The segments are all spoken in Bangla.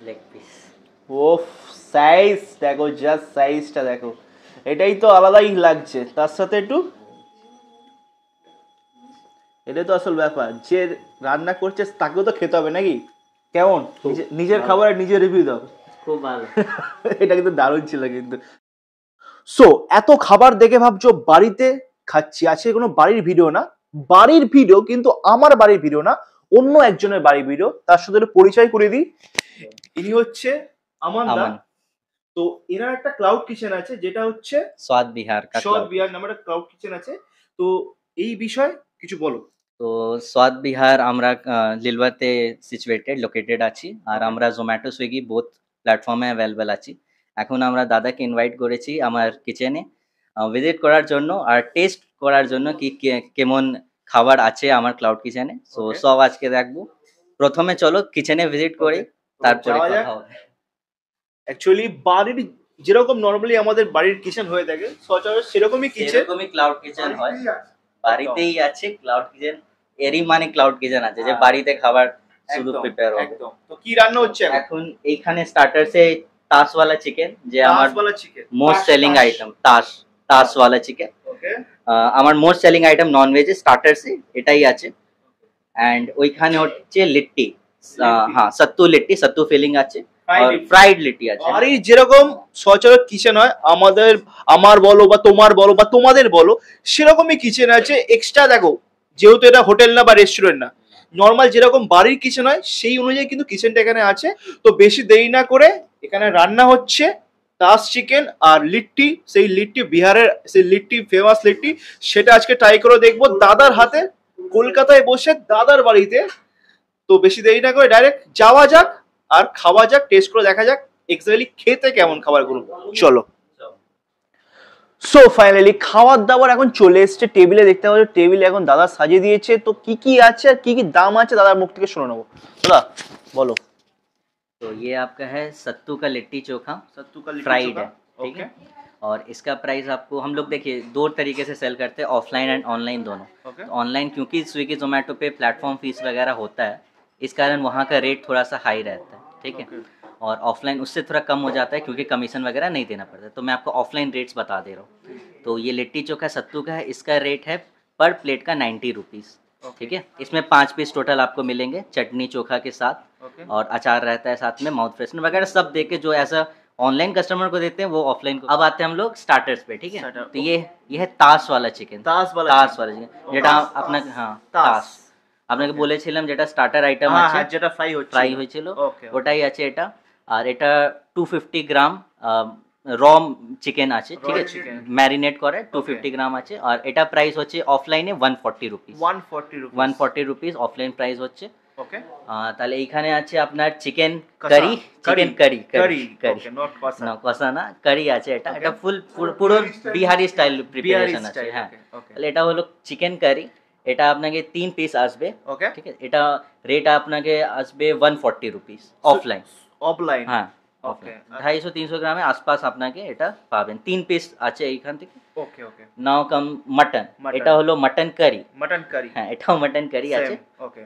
Leg piece. ওফ, সাইজ দেখো, জাস্ট সাইজটা দেখো, এটাই তো আলাদাই লাগছে। তার সাথে একটু, এটাই তো আসল ব্যাপার, যে রান্না করছে তাকেও তো খেতে হবে নাকি? কেমন নিজের খাবারের নিজে রিভিউ দাও। খুব ভালো। এটা কিন্তু দারুণ ছিল কিন্তু। সো এত খাবার দেখে ভাবছো বাড়িতে খাচ্ছি, আজকে কোনো বাড়ির ভিডিও না, বাড়ির ভিডিও কিন্তু আমার বাড়ির ভিডিও না, অন্য একজনের বাড়ির ভিডিও। তার সাথে একটু পরিচয় করে দিই, ইনি হচ্ছে আমান দা। আমান। তো এনার একটা ক্লাউড কিচেন আছে, যেটা হচ্ছে स्वाद বিহার কা স্বাদ বিহার নামে একটা ক্লাউড কিচেন আছে। তো এই বিষয়ে কিছু বলো। তো स्वाद বিহার আমরা লিলওয়াতে সিচুয়েটেড লোকেটেড আছি, আর আমরা জোম্যাটো সুইগি বোথ প্ল্যাটফর্মে অ্যাভেলেবল আছি। এখন আমরা দাদাকে ইনভাইট করেছি আমার কিচেনে ভিজিট করার জন্য আর টেস্ট করার জন্য কি কেমন খাবার আছে আমার ক্লাউড কিচেনে। So Okay. সব আজকে দেখবো। প্রথমে চলো কিচেনে ভিজিট করি, তো তারপরে যাওয়া যাক। কথা হবে। অ্যাকচুয়ালি বাড়ির যেরকম নর্মালি আমাদের বাড়ির কিচেন হয়ে থাকে সচরাচর সেরকমই কিচেন, সেরকমই ক্লাউড কিচেন হয়, বাড়িতেই আছে ক্লাউড কিচেন। এরই মানে ক্লাউড কিচেন আছে যে বাড়িতে খাবার শুধু একদম, প্রিপেয়ার হবে। একদম। তো কি রান্না হচ্ছে এখন? এখন এইখানে স্টার্টারসে তাসওয়ালা চিকেন, যে আমার তাসওয়ালা চিকেন, মোস্ট সেলিং আইটেম। তাসওয়ালা চিকেন ওকে। আমার মোস্ট সেলিং আইটেম নন ভেজে স্টার্টারসে এটাই আছে। অ্যান্ড ওইখানে হচ্ছে লিট্টি, হ্যাঁ সত্তু লিট্টি, সত্তু ফিলিং আছে, আর ফ্রাইড লিট্টি আছে। বাড়ির যেরকম সচরাচর কিচেন হয়, আমার বলো বা তোমার বলো বা তোমাদের বলো, সেরকমই কিচেন আছে। এক্সট্রা দেখো, যেহেতু এটা হোটেল না বা রেস্টুরেন্ট না, নর্মাল যেরকম বাড়ির কিচেন হয় সেই অনুযায়ী কিন্তু কিচেনটা এখানে আছে। তো বেশি দেরি না করে এখানে রান্না হচ্ছে তাস চিকেন আর লিট্টি। সেই লিট্টি বিহারের, সেই লিট্টি ফেমাস লিট্টি, সেটা আজকে ট্রাই করে দেখবো দাদার হাতে, কলকাতায় বসে দাদার বাড়িতে। তো বেশি দেরি না করে ডাইরেক্ট যাওয়া যাক আর খাওয়া যাক, টেস্ট করে দেখা যাক এক্স্যাক্টলি খেতে কেমন খাবারগুলো। চলো। সো ফাইনালি খাওয়ার দাবার এখন চলে এসছে টেবিলে, দেখতে পাচ্ছ টেবিলে এখন দাদা সাজিয়ে দিয়েছে। তো কি কি আছে আর কি কি দাম আছে দাদার মুখ থেকে শুনে নেবো। দাদা বলো। तो ये आपका है सत्तू का लिट्टी चोखा, सत्तू का लिट्टी फ्राइड चोखा, है, ठीक ओके। है। और इसका प्राइस आपको हम लोग देखिए दो तरीके से सेल करते हैं, ऑफलाइन एंड ऑनलाइन दोनों। ओके। तो ऑनलाइन क्योंकि स्विगी जोमेटो पे प्लेटफॉर्म फीस वगैरह होता है, इस कारण वहाँ का रेट थोड़ा सा हाई रहता है, ठीक है। Okay. और ऑफलाइन उससे थोड़ा कम हो जाता है क्योंकि कमीशन वगैरह नहीं देना पड़ता है। तो मैं आपको ऑफलाइन रेट्स बता दे रहा हूँ। तो ये लिट्टी चोखा सत्तू का है, इसका रेट है पर प्लेट का 90 रुपीज़, ठीक है। इसमें 5 पीस टोटल आपको मिलेंगे चटनी चोखा के साथ, Okay. और अचार रहता है साथ में, माउथ फ्रेशनर वगैरह सब दे के जो ऐसा ऑनलाइन कस्टमर को देते हैं वो ऑफलाइन को। अब आते हैं हम लोग स्टार्टर्स पे, ठीक है। Starter, तो ये है तास वाला चिकेन, तास वाला চিকেন, যেটা আপনার হ্যাঁ তাস আপনাকে বলেছিলাম, যেটা স্টার্টার আইটেম হ্যাঁ আছে, হ্যাঁ, যেটা ফ্রাই হয়েছিল, ওকে। ওটাই আছে এটা। আর এটা 250 গ্রাম র চিকেন আছে, ঠিক Raw আছে, chicken. ম্যারিনেট করে 250 গ্রাম আছে। আর এটা প্রাইস হচ্ছে অফলাইনে 140 rupees, 140 rupee, 140 rupees offline price হচ্ছে। ওকে। তাহলে এইখানে আছে আপনার চিকেন কষা, কারি, chicken curry curry, curry okay, not কষা। না কষা না, কারি আছে এটা। Okay. এটা পুরো বিহারি স্টাইল বিহারি প্রিপারেশন আছে, স্টাইল, হ্যাঁ। ওকে ওকে তাহলে এটা হলো চিকেন কারি, এটা আপনাকে 3 পিস আসবে, ওকে। ঠিক আছে। এটা রেট আপনাকে আসবে 140 রুপিস অফলাइन, অফলাইন, হ্যাঁ ওকে। 250-300 গ্রামের আশপাশ আপনাকে এটা পাবেন। 3 পিস আছে এইখান থেকে। ওকে ওকে। নাও কাম মাটন, Mutton. এটা হলো মাটন কারি, মটন কারি, হ্যাঁ এটাও মাটন কারি আছে, ওকে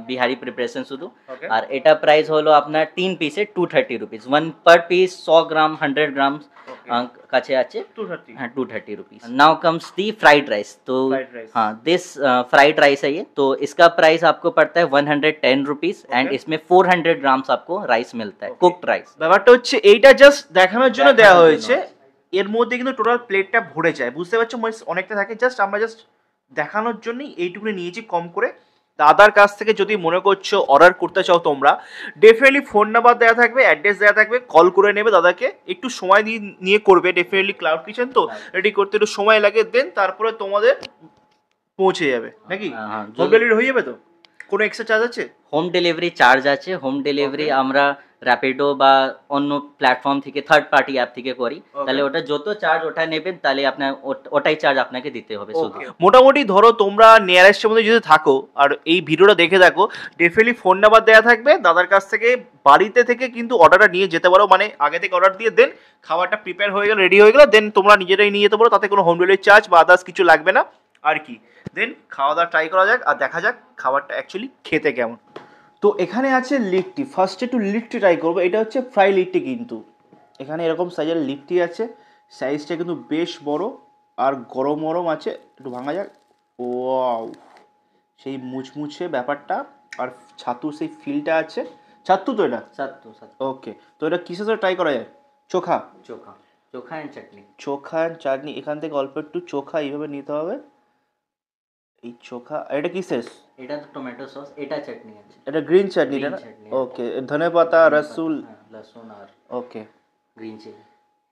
বিহারি প্রিপারেশন শুধু। ওকে। আর এটা প্রাইস হলো আপনার 3 পিসে 230 রুপিস, 1 পার পিস 100 গ্রাম 100 গ্রাম কাছে আছে, 230, हाँ 230 rupees. Now comes the fried rice. तो Fried rice. हाँ दिस फ्राइड राइस है ये। तो इसका प्राइस आपको पड़ता है 110 रुपीज एंड Okay. इसमें 400 ग्राम्स आपको राइस मिलता है, कुक्ड राइस। ব্যাপারটা হচ্ছে এইটা জাস্ট দেখানোর জন্য দেওয়া দেখানোর হয়েছে, এর মধ্যে কিন্তু টোটাল প্লেটটা ভরে যায়, বুঝতে পারছো, অনেকটা থাকে, আমরা জাস্ট দেখানোর জন্যই এইটুকুনি নিয়েছি কম করে। দাদার কাছ থেকে যদি মনে করছো অর্ডার করতে চাও তোমরা, ডেফিনেটলি ফোন নাম্বার দেওয়া থাকবে, অ্যাড্রেস দেওয়া থাকবে, কল করে নেবে দাদাকে, একটু সময় নিয়ে করবে। ডেফিনেটলি ক্লাউড কিচেন তো রেডি করতে একটু সময় লাগে, দেন তারপরে তোমাদের পৌঁছে যাবে নাকি? हाँ হোম ডেলিভারি হয়ে যাবে তো? কোনো এক্সট্রা চার্জ আছে? হোম ডেলিভারি চার্জ আছে। হোম ডেলিভারি আমরা র্যাপিডো বা অন্য প্ল্যাটফর্ম থেকে থার্ড পার্টি অ্যাপ থেকে করি, তাহলে ওটা যত চার্জ ওটা নেবেন, তাহলে আপনার ওটাই চার্জ আপনাকে দিতে হবে শুধু। মোটামুটি ধরো তোমরা নিয়ারেস্টের মধ্যে যদি থাকো আর এই ভিডিওটা দেখে থাকো, ডেফিনেটলি ফোন নাম্বার দেওয়া থাকবে, দাদার কাছ থেকে বাড়িতে থেকে কিন্তু অর্ডারটা নিয়ে যেতে পারো, মানে আগে থেকে অর্ডার দিয়ে দেন খাবারটা প্রিপেয়ার হয়ে গেল, রেডি হয়ে গেল, দেন তোমরা নিজেরাই নিয়ে যেতে পারো, তাতে কোনো হোম ডেলিভারি চার্জ বা আদার্স কিছু লাগবে না। আর কি, দেন খাওয়া দাওয়া ট্রাই করা যাক আর দেখা যাক খাবারটা অ্যাকচুয়ালি খেতে কেমন। তো এখানে আছে লিট্টি, ফার্স্টে একটু লিট্টি ট্রাই করবো। এটা হচ্ছে ফ্রাই লিট্টি, কিন্তু এখানে এরকম সাইজের লিট্টি আছে, সাইজটা কিন্তু বেশ বড় আর গরম গরম আছে। একটু ভাঙা যাক। ওয়াও, সেই মুচমুচে ব্যাপারটা আর ছাতুর সেই ফিলটা আছে। ছাতু তো এটা? ছাতু ছাতু। ওকে, তো এটা কিসের সাথে ট্রাই করা যায়? চোখা চোখা, চোখা অ্যান্ড চাটনি। চোখা অ্যান্ড চাটনি। এখান থেকে অল্প একটু চোখা এইভাবে নিতে হবে। এই চোখা, এটা কি শেষ? এটা তো টমেটো সস, এটা চাটনি আছে। এটা গ্রিন চাটনিটা গ্রিন না? চাটনি। ওকে, ধনে পাতা, রসুন। হ্যাঁ, লসুন আর ওকে, গ্রিন চিলি।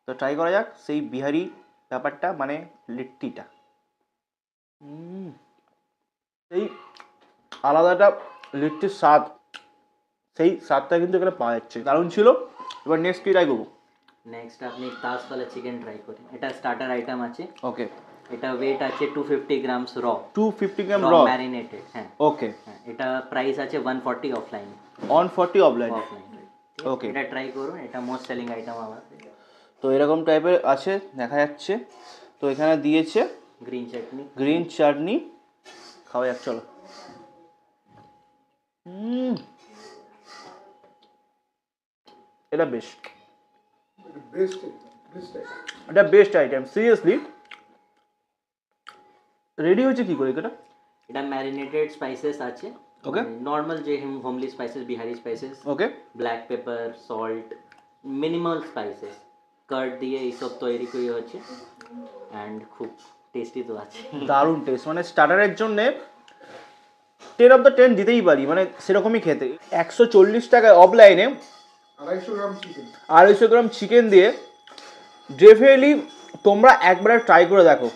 তো ট্রাই করা যাক সেই বিহারি ব্যাপারটা, মানে লিট্টিটা। সেই আলাদাটা লিট্টির স্বাদ, সেই স্বাদটা কিন্তু এখানে পাওয়া যাচ্ছে, দারুণ ছিল। এবার নেক্সট কি ট্রাই করবো? নেক্সট আপনি তাজওয়ালা চিকেন ট্রাই করেন। এটা স্টার্টার আইটেম আছে। ওকে, এটা ওয়েট আছে 250 গ্রামস র। 250 গ্রাম র র ম্যারিনেটেড। হ্যাঁ ওকে, হ্যাঁ, এটা প্রাইস আছে 140 অফলাইন। 140 অফলাইন। ওকে, এটা ট্রাই করুন, এটা মোস্ট সেলিং আইটেম আমার। তো এরকম টাইপের আছে দেখা যাচ্ছে। তো এখানে দিয়েছে গ্রিন চাটনি। গ্রিন চাটনি, খাওয়া যাক চলো। এটা বেস্ট, এটা বেস্ট আইটেম সিরিয়াসলি। রেডি হচ্ছে কি করে এটা? এটা ম্যারিনেটেড স্পাইসেস আছে। ওকে, নর্মাল যে homely spices, Bihari spices. Okay, black pepper, salt, minimal spices, curd দিয়ে এইসব তৈরি করে হচ্ছে। অ্যান্ড খুব টেস্টি তো আছে। দারুণ টেস্ট, মানে স্টার্টারের জন্য 10 অফ দ্য 10 দিতেই পারি, মানে সেরকমই খেতে। 140 টাকায় অফলাইনে 250 গ্রাম চিকেন দিয়ে ডেফিনেটলি তোমরা একবার ট্রাই করে দেখো।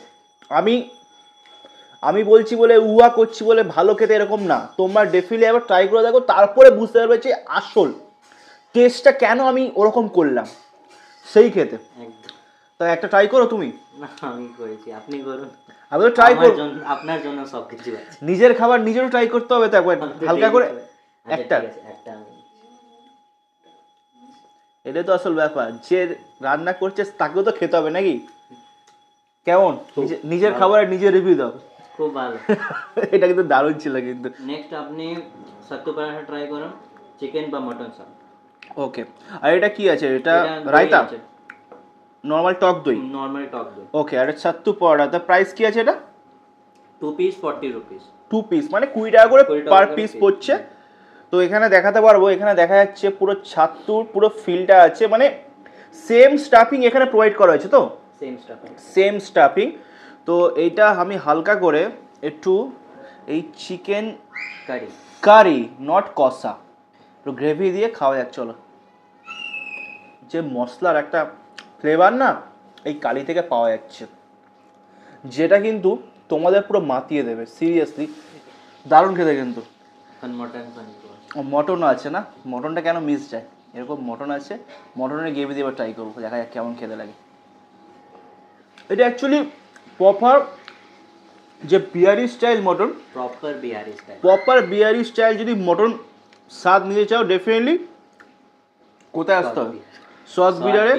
আমি বলছি বলে উয়া করছি বলে ভালো খেতে এরকম না, তোমরা ডেফিনেটলি একবার ট্রাই করে দেখো, তারপরে বুঝতে পারবে যে আসল টেস্টটা কেন আমি ওরকম করলাম সেই খেতে। তাই একটা ট্রাই করো তুমি। আমি করেছি, আপনি করুন। আমি তো ট্রাই করব, আপনার জন্য সব কিছু আছে। নিজের খাবার নিজেরও ট্রাই করতে হবে তো, একবার হালকা করে একটা। এটা তো আসল ব্যাপার, যে রান্না করছে তাকেও তো খেতে হবে নাকি? কেমন নিজের খাবারের নিজে রিভিউ দাও। খুব ভালো। এটা কিন্তু দারুণ ছিল। কিন্তু নেক্সট আপনি সত্তু পরাঠা ট্রাই করুন, চিকেন বা মটন সব। ওকে, আর এটা কি আছে? এটা রায়তা, নরমাল টক দই। নরমাল টক দই। ওকে, আর ছাত্তু পরাঠা, তার প্রাইস কি আছে? এটা 2 পিস 40 রুপিস। 2 পিস মানে 20 টাকা করে পার পিস পড়ছে। তো এখানে দেখাতে পারবো, এখানে দেখা যাচ্ছে পুরো ছাত্তুর পুরো ফিলটা আছে, মানে সেম স্টাফিং এখানে প্রোভাইড করা হয়েছে। তো সেম স্টাফিং। তো এইটা আমি হালকা করে একটু এই চিকেন কারি নট কষা, একটু গ্রেভি দিয়ে খাওয়া যাক চলো। যে মশলার একটা ফ্লেভার না এই কারি থেকে পাওয়া যাচ্ছে, যেটা কিন্তু তোমাদের পুরো মাতিয়ে দেবে সিরিয়াসলি, দারুণ খেতে। কিন্তু মটন আছে না, মটনটা কেন মিস যায়? এরকম মটন আছে, মটনের গ্রেভি দিয়ে ট্রাই করবো, দেখা যাক কেমন খেতে লাগে। এটা অ্যাকচুয়ালি প্রপার যে Bihari style mutton, proper Bihari style যদি মটন স্বাদ নিতে চাও ডেফিনেটলি কোথায় আসতে হবে? সস বিহারে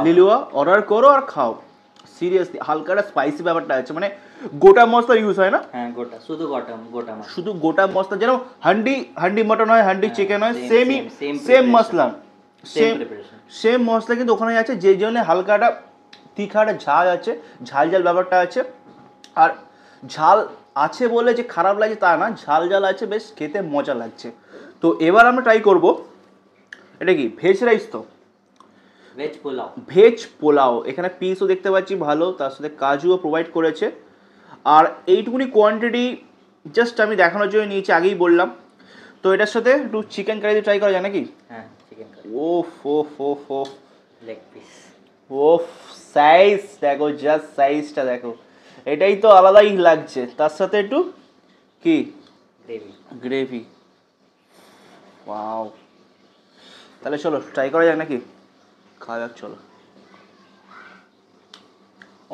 লিলুয়া অর্ডার করো আর খাও। সিরিয়াসলি হালকা স্পাইসি ব্যাপারটা আছে, মানে গোটা মশলা ইউজ হয় না। হ্যাঁ, গোটা, শুধু গোটা মশলা, যেন হান্ডি মটন হয়, হান্ডি চিকেন হয়, সেম মশলা, সেম মশলা কিন্তু ওখানে আছে, যে জন্য হালকাটা তিখাটা ঝাল আছে, ঝাল ব্যাপারটা আছে। আর ঝাল আছে বলে যে খারাপ লাগছে তা না, ঝাল আছে, বেশ খেতে মজা লাগছে। তো এবার আমরা ট্রাই করব, এটা কি ভেজ রাইস? তো ভেজ পোলাও, এখানে পিসও দেখতে পাচ্ছি ভালো, তার সাথে কাজুও প্রোভাইড করেছে। আর এইটুকুনি কোয়ান্টিটি জাস্ট আমি দেখানোর জন্য নিয়েছি, আগেই বললাম। তো এটার সাথে একটু চিকেন কারি দিয়ে ট্রাই করা যায় নাকি? হ্যাঁ, চিকেন কারি। ওফ লেগ পিস। ওফ, সাইজ দেখো, জাস্ট সাইজটা দেখো, এটাই তো আলাদাই লাগছে। তার সাথে একটু কি গ্রেভি। ওয়াও, তাহলে চলো ট্রাই করা যাক নাকি? খাওয়া যাক চলো।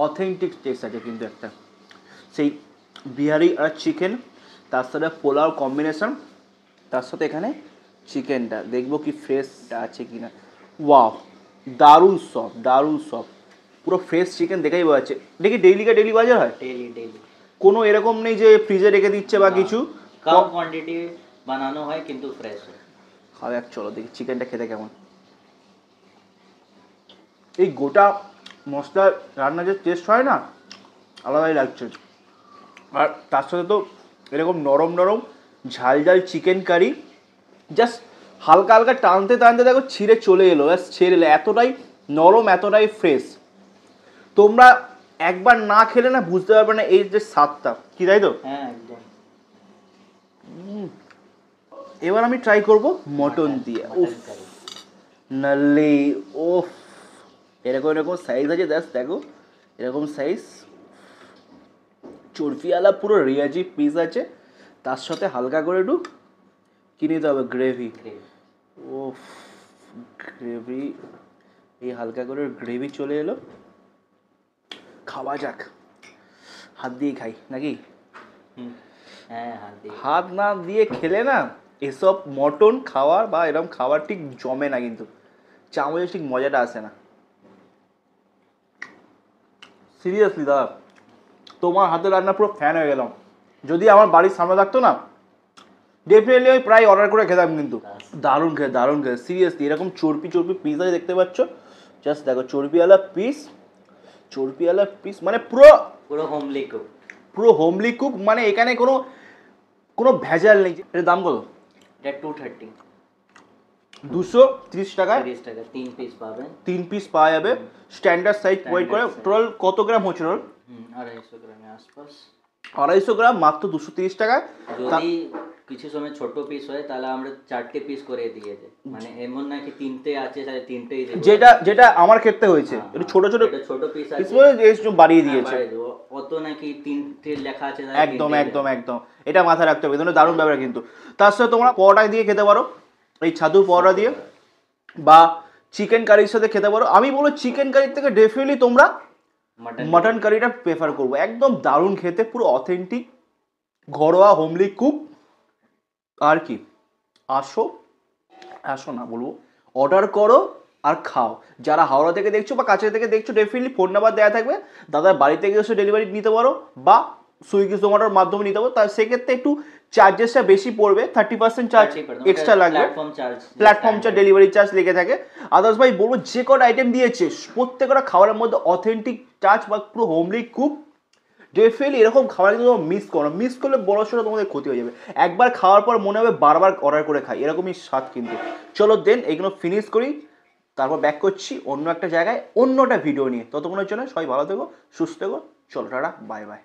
অথেন্টিক টেস্ট আছে কিন্তু একটা, সেই বিহারি আর চিকেন, তার সাথে পোলাও কম্বিনেশন, তার সাথে এখানে চিকেনটা দেখবো কি ফ্রেশটা আছে কিনা। ওয়াও, দারুণ সব পুরো ফ্রেশ চিকেন দেখাই বোঝা যাচ্ছে। দেখি ডেইলি বাজার হয়, ডেইলি কোনো এরকম নেই যে ফ্রিজে রেখে দিচ্ছে বা কিছু। কম কোয়ান্টিটি বানানো হয় কিন্তু ফ্রেশ হয়। খাবে এক, চলো দেখি চিকেনটা খেতে কেমন। এই গোটা মশলা রান্না যে টেস্ট হয় না, আলাদাই লাগছে। আর তার সাথে তো এরকম নরম নরম ঝাল ঝাল চিকেন কারি, জাস্ট হালকা হালকা টানতে টানতে দেখো ছিঁড়ে চলে এলো, ব্যাস ছেড়ে এলো, এতটাই নরম এতটাই ফ্রেশ। তোমরা একবার না খেলে না বুঝতে পারবে না এই যে স্বাদটা কি, তাই তো? হ্যাঁ একদম। এবার আমি ট্রাই করব মটন দিয়ে। উফ নাল্লি, ওফ এরকম এরকম সাইজ আছে, দেখো এরকম সাইজ, চর্বিওয়ালা পুরো রিয়াজি পিস আছে, তার সাথে হালকা করে একটু কি নিতে হবে, গ্রেভি। ওফ গ্রেভি, এই হালকা করে গ্রেভি চলে এলো, খাওয়া যাক। হাত দিয়ে খাই নাকি? হ্যাঁ হাত না দিয়ে খেলে না এসব মটন খাওয়ার বা এরকম খাবার ঠিক জমে না, কিন্তু চামচে ঠিক মজাটা আসে না। সিরিয়াসলি দাদা, তোমার হাতে রান্না পুরো ফ্যান হয়ে গেলাম। যদি আমার বাড়ির সামনে থাকতো না, ডেফিনেটলি আমি প্রায় অর্ডার করে খেতাম। কিন্তু দারুণ খেয়ে দারুণ খেয়ে, সিরিয়াসলি এরকম চর্পি চর্পি পিস আছে দেখতে পাচ্ছ, জাস্ট দেখো চর্বিওয়ালা পিস, চর্বিওয়ালা পিস মানে পুরো পুরো হোমলি কুক, পুরো হোমলি কুক, মানে এখানে কোনো কোনো ভেজাল নেই। এর দাম কত? এটা 230, 230 টাকায় 30 টাকা 3 পিস পাবেন। 3 পিস পাওয়া যাবে, স্ট্যান্ডার্ড সাইজ ওয়েট করে। টোটাল কত গ্রাম হচ্ছে? টোটাল 250 গ্রামের আশপাশ। 250 গ্রাম মাত্র 230 টাকায়। যদি কিছু সময় ছোট পিস হয় তাহলে আমরা 4টে পিস করে দিয়ে দেই, মানে এমন না কি 3টে আছে তাহলে 3টেই দেব। যেটা যেটা আমার ক্ষেত্রে হয়েছে, একটু ছোট ছোট ছোট পিস আছে, পিস বলে একটু বাড়িয়ে দিয়েছে। অত নাকি 3টে লেখা আছে একদম একদম একদম, এটা মাথায় রাখতে হবে, দারুণ ব্যাপার। কিন্তু তার সাথে তোমরা পরোটা দিয়ে খেতে পারো, এই ছাতু পরোটা দিয়ে, বা চিকেন কারির সাথে খেতে পারো। আমি বলবো চিকেন কারির থেকে ডেফিনেটলি তোমরা মটন কারিটা প্রেফার করবো। একদম দারুণ খেতে, পুরো অথেন্টিক ঘরোয়া হোমলি কুক। আর কি, আসো আসো না বলবো, অর্ডার করো আর খাও। যারা হাওড়া থেকে দেখছো বা কাছে থেকে দেখছো, ডেফিনেটলি ফোন নাম্বার দেওয়া থাকবে, দাদার বাড়িতে গিয়ে এসে ডেলিভারি নিতে পারো, বা সুইগি জোম্যাটোর মাধ্যমে নিতে পারো। তার সেক্ষেত্রে একটু চার্জেসটা বেশি পড়বে, 30% চার্জ এক্সট্রা লাগবে, প্ল্যাটফর্ম চার্জ, ডেলিভারি চার্জ লেগে থাকে। আদার্স ভাই বলবো যে কটা আইটেম দিয়েছে প্রত্যেকটা খাবারের মধ্যে অথেন্টিক টাচ বা পুরো হোমলি কুক। ডেফিনেটলি এরকম খাবার কিন্তু মিস করো, মিস করলে বড় সড়ো তোমাদের ক্ষতি হয়ে যাবে। একবার খাওয়ার পর মনে হবে বারবার অর্ডার করে খাই, এরকমই স্বাদ। কিন্তু চলো দেন এইগুলো ফিনিশ করি, তারপর ব্যাক করছি অন্য একটা জায়গায় অন্য একটা ভিডিও নিয়ে। ততক্ষণের জন্য সবাই ভালো থেকো, সুস্থ থেকো, চলো টাটা, বাই বাই।